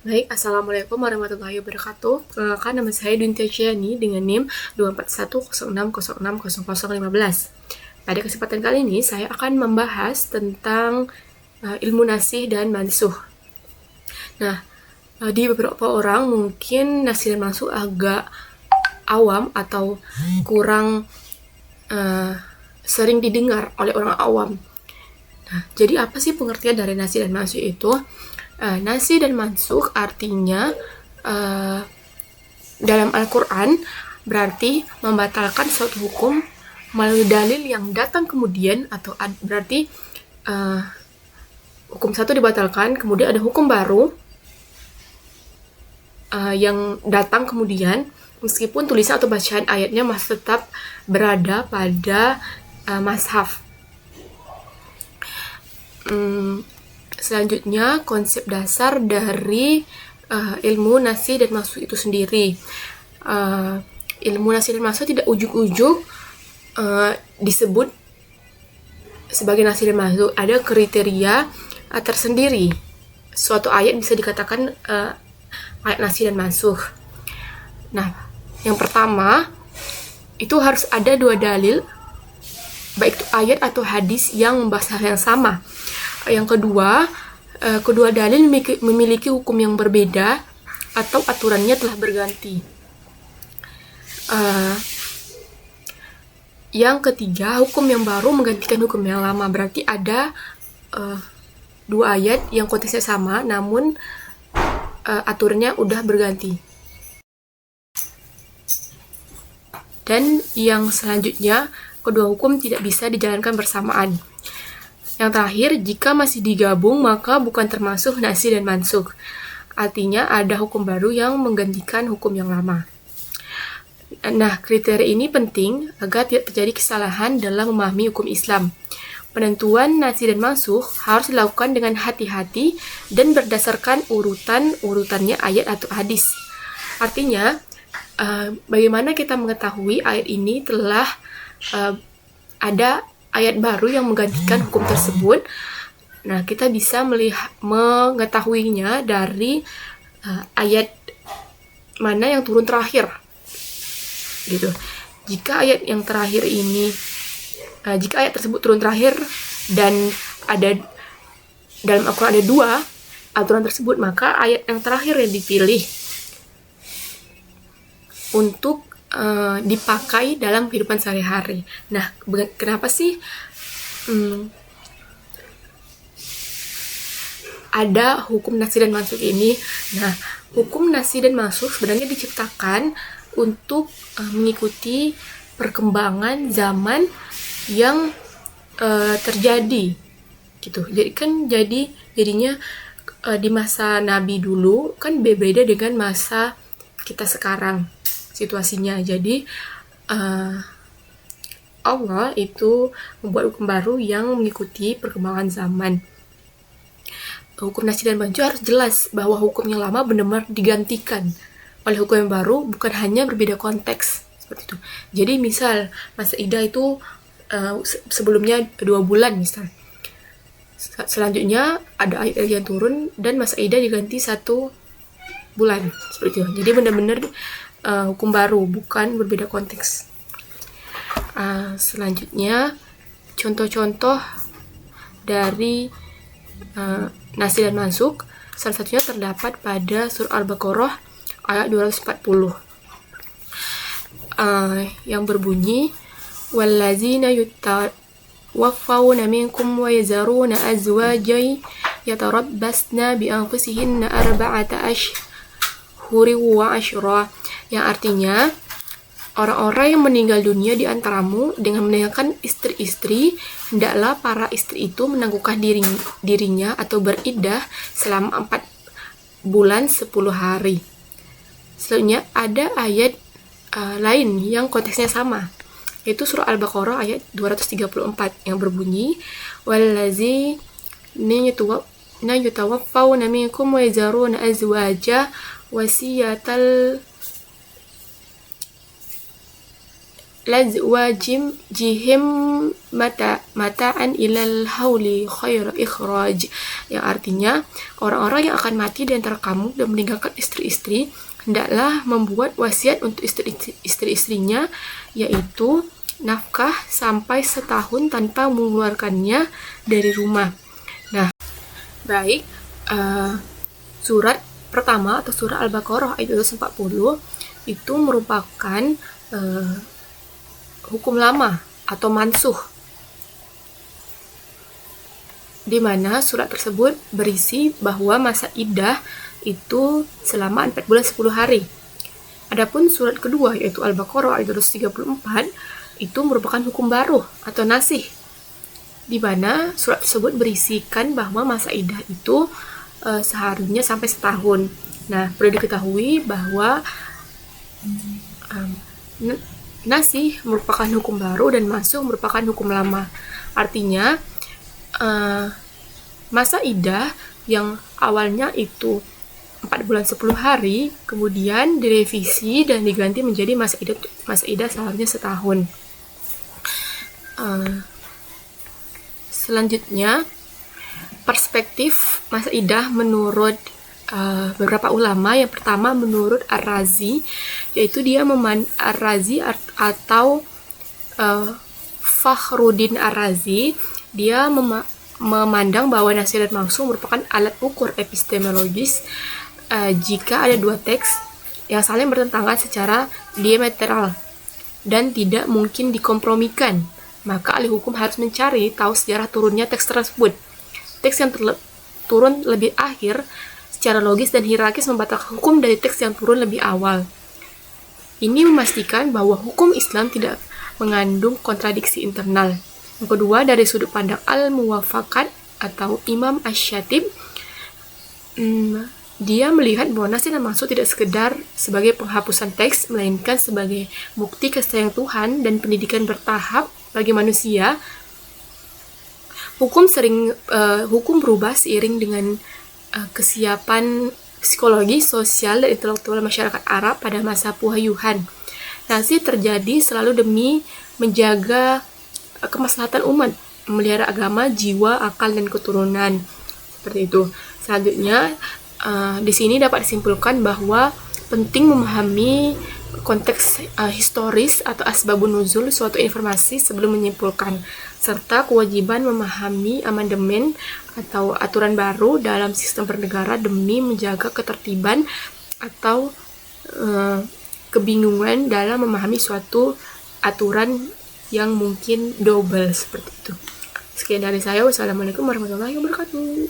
Baik, Assalamualaikum warahmatullahi wabarakatuh. Perkenalkan, nama saya Duntia Ciani dengan NIM 24106060015. Pada kesempatan kali ini, saya akan membahas tentang ilmu nasih dan mansuh. Nah, di beberapa orang mungkin nasih dan mansuh agak awam atau kurang sering didengar oleh orang awam. Nah, jadi apa sih pengertian dari nasih dan mansuh itu? Nasih dan mansuh artinya dalam Al-Quran berarti membatalkan suatu hukum melalui dalil yang datang kemudian, atau berarti hukum satu dibatalkan, kemudian ada hukum baru yang datang kemudian, meskipun tulisan atau bacaan ayatnya masih tetap berada pada mashaf. Selanjutnya, konsep dasar dari ilmu nasih dan mansuh itu sendiri. Ilmu nasih dan mansuh tidak ujuk-ujuk disebut sebagai nasih dan mansuh. Ada kriteria tersendiri. Suatu ayat bisa dikatakan ayat nasih dan mansuh. Nah, yang pertama itu harus ada dua dalil, baik itu ayat atau hadis yang membahas hal yang sama. Yang kedua, kedua dalil memiliki hukum yang berbeda atau aturannya telah berganti. Yang ketiga, hukum yang baru menggantikan hukum yang lama. Berarti ada dua ayat yang konteksnya sama, namun aturannya udah berganti. Dan yang selanjutnya, kedua hukum tidak bisa dijalankan bersamaan. Yang terakhir, jika masih digabung maka bukan termasuk nasih dan mansuh. Artinya ada hukum baru yang menggantikan hukum yang lama. Nah, kriteria ini penting agar tidak terjadi kesalahan dalam memahami hukum Islam. Penentuan nasih dan mansuh harus dilakukan dengan hati-hati dan berdasarkan urutannya ayat atau hadis. Artinya, bagaimana kita mengetahui ayat ini telah ada ayat baru yang menggantikan hukum tersebut? Nah, kita bisa mengetahuinya dari ayat mana yang turun terakhir, gitu. Jika ayat yang terakhir ini, jika ayat tersebut turun terakhir dan ada dalam Al-Quran ada dua aturan tersebut, maka ayat yang terakhir yang dipilih untuk dipakai dalam kehidupan sehari-hari. Nah, kenapa sih ada hukum nasih dan mansuh ini? Nah, hukum nasih dan mansuh sebenarnya diciptakan untuk mengikuti perkembangan zaman yang terjadi, gitu. Jadinya di masa Nabi dulu kan berbeda dengan masa kita sekarang situasinya. Jadi Allah itu membuat hukum baru yang mengikuti perkembangan zaman. Hukum nasih dan mansuh harus jelas bahwa hukum yang lama benar-benar digantikan oleh hukum yang baru, bukan hanya berbeda konteks seperti itu. Jadi misal masa idah itu sebelumnya 2 bulan misal, selanjutnya ada ayat yang turun dan masa idah diganti 1 bulan seperti itu. Jadi benar-benar hukum baru, bukan berbeda konteks. Selanjutnya, contoh-contoh dari nasih dan mansuh, salah satunya terdapat pada surah Al-Baqarah ayat 240 yang berbunyi, wallazina yutawaffawna minkum wa yazaruna azwajan yatarabbasna bi anfusihinna arba'ata ashhuri wa ashra, yang artinya orang-orang yang meninggal dunia di antaramu dengan meninggalkan istri-istri, hendaklah para istri itu menangguhkan dirinya atau beriddah selama 4 bulan 10 hari. Selanjutnya ada ayat lain yang konteksnya sama, yaitu surah Al-Baqarah ayat 234 yang berbunyi, wallazina yutawaffawna minkum wa yazaruna azwaja wasiyatal lazwajim jihim mata'an ilal hauli khair ikhraj, yang artinya orang-orang yang akan mati di antara kamu dan meninggalkan istri-istri hendaklah membuat wasiat untuk istri-istrinya, yaitu nafkah sampai setahun tanpa mengeluarkannya dari rumah. Nah, baik, surat pertama atau surah Al-Baqarah ayat 240 itu merupakan hukum lama atau mansuh, di mana surat tersebut berisi bahwa masa iddah itu selama 4 bulan 10 hari. Adapun surat kedua yaitu Al-Baqarah ayat 234 itu merupakan hukum baru atau nasih, di mana surat tersebut berisikan bahwa masa iddah itu seharusnya sampai setahun. Nah, perlu diketahui bahwa nasih merupakan hukum baru dan mansuh merupakan hukum lama. Artinya masa iddah yang awalnya itu 4 bulan 10 hari kemudian direvisi dan diganti menjadi masa iddah seharusnya setahun. Selanjutnya, perspektif masa iddah menurut beberapa ulama. Yang pertama menurut Ar-Razi, yaitu dia Ar-Razi atau Fakhruddin Ar-Razi, dia memandang bahwa nasih dan mansuh merupakan alat ukur epistemologis jika ada dua teks yang saling bertentangan secara diametral dan tidak mungkin dikompromikan, maka ahli hukum harus mencari tahu sejarah turunnya teks tersebut. Teks yang turun lebih akhir secara logis dan hierarkis membatalkan hukum dari teks yang turun lebih awal. Ini memastikan bahwa hukum Islam tidak mengandung kontradiksi internal. Yang kedua, dari sudut pandang Al-Muwafaqat atau Imam Asy-Syatib, dia melihat bahwa nasih dan mansuh tidak sekedar sebagai penghapusan teks, melainkan sebagai bukti kasih sayang Tuhan dan pendidikan bertahap bagi manusia. Hukum berubah seiring dengan kesiapan psikologi, sosial, dan intelektual masyarakat Arab pada masa pewahyuan. Nasih terjadi selalu demi menjaga kemaslahatan umat, memelihara agama, jiwa, akal, dan keturunan. Seperti itu. Selanjutnya, di sini dapat disimpulkan bahwa penting memahami konteks historis atau asbabun nuzul suatu informasi sebelum menyimpulkan, serta kewajiban memahami amandemen atau aturan baru dalam sistem bernegara demi menjaga ketertiban atau kebingungan dalam memahami suatu aturan yang mungkin double seperti itu. Sekian dari saya. Wassalamualaikum warahmatullahi wabarakatuh.